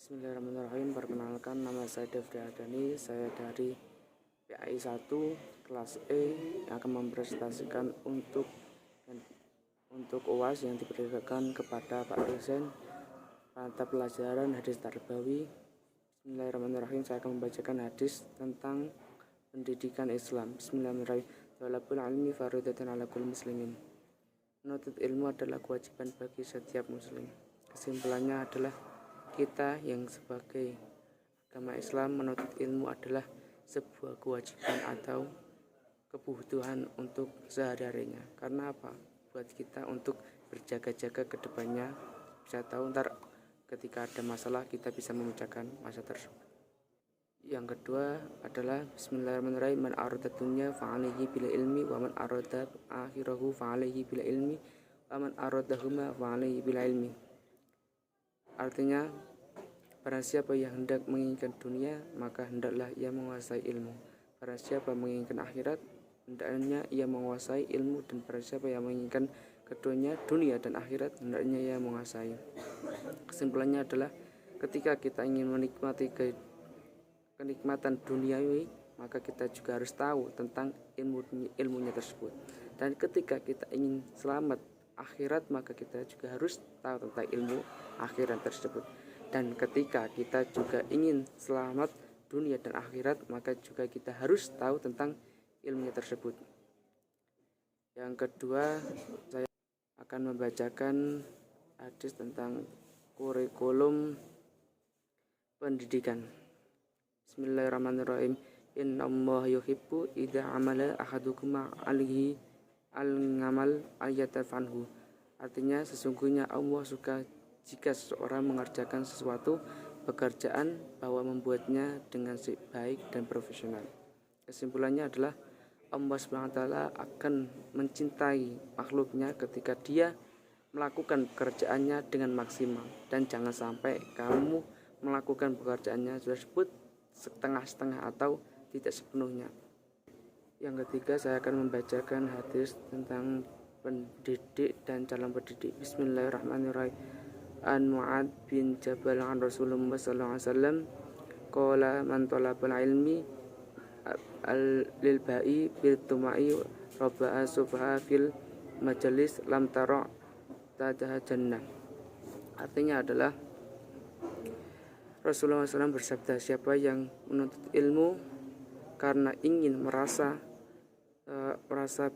Bismillahirrahmanirrahim. Perkenalkan, nama saya Devri Adani. Saya dari PAI 1 kelas E yang akan mempresentasikan untuk UAS yang diberikan kepada Pak dosen mata pelajaran hadis tarbawi. Bismillahirrahmanirrahim. Saya akan membacakan hadis tentang pendidikan Islam. Bismillahirrahmanirrahim. Talabul ilmi fardhatun 'ala kulli muslimin. Menuntut ilmu adalah kewajiban bagi setiap muslim. Kesimpulannya adalah kita yang sebagai agama Islam menuntut ilmu adalah sebuah kewajiban atau kebutuhan untuk sehari-harinya. Karena apa? Buat kita untuk berjaga-jaga ke depannya, bisa tahu ntar ketika ada masalah kita bisa memecahkan masalah tersebut. Yang kedua adalah Bismillahirrahmanirrahim. Man arada dunya fa'alaihi bil ilmi wa man arada akhirahu fa'alaihi bil ilmi wa man aradahuma fa'alaihi bil ilmi. Artinya, barang siapa yang hendak menginginkan dunia, maka hendaklah ia menguasai ilmu. Barang siapa menginginkan akhirat, hendaknya ia menguasai ilmu. Dan barang siapa yang menginginkan keduanya, dunia dan akhirat, hendaknya ia menguasai. Kesimpulannya adalah ketika kita ingin menikmati kenikmatan duniawi, maka kita juga harus tahu tentang ilmunya tersebut. Dan ketika kita ingin selamat akhirat, maka kita juga harus tahu tentang ilmu akhirat tersebut. Dan ketika kita juga ingin selamat dunia dan akhirat, maka juga kita harus tahu tentang ilmunya tersebut. Yang kedua, saya akan membacakan hadis tentang kurikulum pendidikan. Bismillahirrahmanirrahim. Innallaha yuhibbu idza amala ahadukum alaihi al-ngamal ayatafanhu. Artinya, sesungguhnya Allah suka jika seseorang mengerjakan sesuatu pekerjaan bahwa membuatnya dengan baik dan profesional. Kesimpulannya adalah Allah SWT akan mencintai makhluknya ketika dia melakukan pekerjaannya dengan maksimal. Dan jangan sampai kamu melakukan pekerjaannya tersebut setengah-setengah atau tidak sepenuhnya. Yang ketiga, saya akan membacakan hadis tentang pendidik dan calon pendidik. Bismillahirrahmanirrahim. An Mu'ad bin Jabal an Rasulullah sallallahu alaihi wasallam qala man talabal ilmi lil ba'i bil tumai raba'a subha fil majalis lam tara tadaha jannah. Artinya adalah Rasulullah SAW bersabda, siapa yang menuntut ilmu karena ingin merasa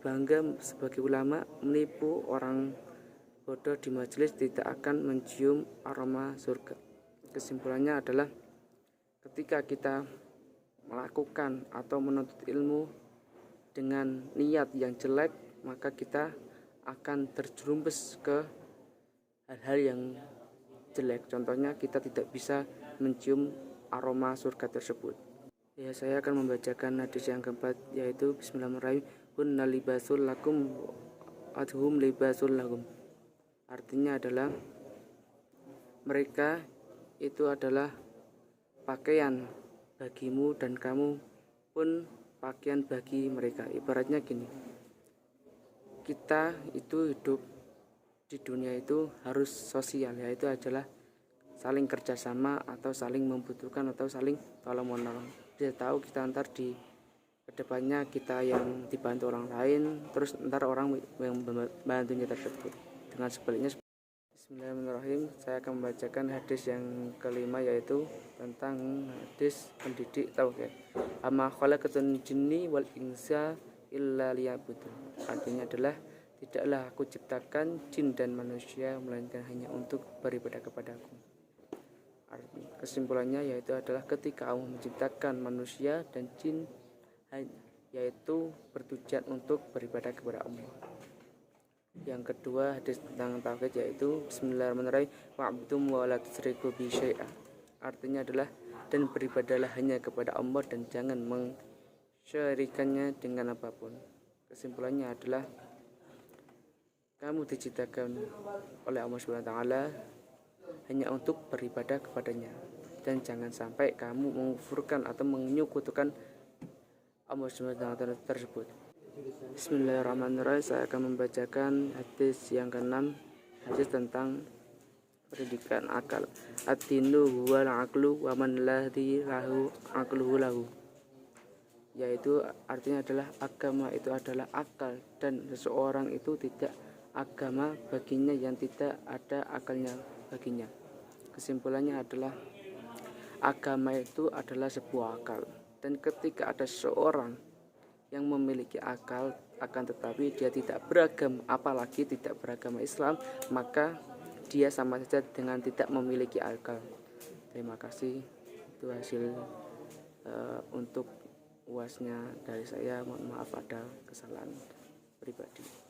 bangga sebagai ulama, menipu orang bodoh di majelis tidak akan mencium aroma surga. Kesimpulannya adalah ketika kita melakukan atau menuntut ilmu dengan niat yang jelek, maka kita akan terjerumus ke hal-hal yang jelek. Contohnya, kita tidak bisa mencium aroma surga tersebut. Ya, saya akan membacakan hadis yang keempat, yaitu Bismillahirrahmanirrahim. Hunna libasul lakum adhum libasul lakum. Artinya adalah mereka itu adalah pakaian bagimu dan kamu pun pakaian bagi mereka. Ibaratnya gini, kita itu hidup di dunia itu harus sosial, yaitu adalah saling kerjasama atau saling membutuhkan atau saling tolong-menolong. Dia tahu kita ntar di kedepannya kita yang dibantu orang lain, terus ntar orang yang membantunya tersebut. Dengan sebaliknya. Bismillahirrahmanirrahim. Saya akan membacakan hadis yang kelima, yaitu tentang hadis pendidik tauhid. Amma khalaqatul jinni wal insa illa liya'budun. Artinya adalah tidaklah aku ciptakan jin dan manusia melainkan hanya untuk beribadah kepadaku. Kesimpulannya yaitu adalah ketika Allah menciptakan manusia dan jin, yaitu bertujuan untuk beribadah kepada Allah. Yang kedua, hadis tentang tauhid, yaitu Bismillahirrahmanirrahim. Wa'budum wa la tusyriku bi syai'a. Artinya adalah dan beribadahlah hanya kepada Allah dan jangan mensyirikannya dengan apapun. Kesimpulannya adalah kamu diciptakan oleh Allah SWT hanya untuk beribadah kepadanya, dan jangan sampai kamu mengkufurkan atau menyekutukan Allah SWT tersebut. Bismillahirrahmanirrahim. Saya akan membacakan hadis yang ke-6, hadis tentang pendidikan akal. Ad-dinu huwal aqlu wa man ladhi lahu aqluhu lahu. Yaitu artinya adalah agama itu adalah akal, dan seseorang itu tidak agama baginya yang tidak ada akalnya baginya. Kesimpulannya adalah agama itu adalah sebuah akal, dan ketika ada seorang yang memiliki akal akan tetapi dia tidak beragama, apalagi tidak beragama Islam, maka dia sama saja dengan tidak memiliki akal. Terima kasih. Itu hasil untuk UASnya dari saya. Mohon maaf ada kesalahan pribadi.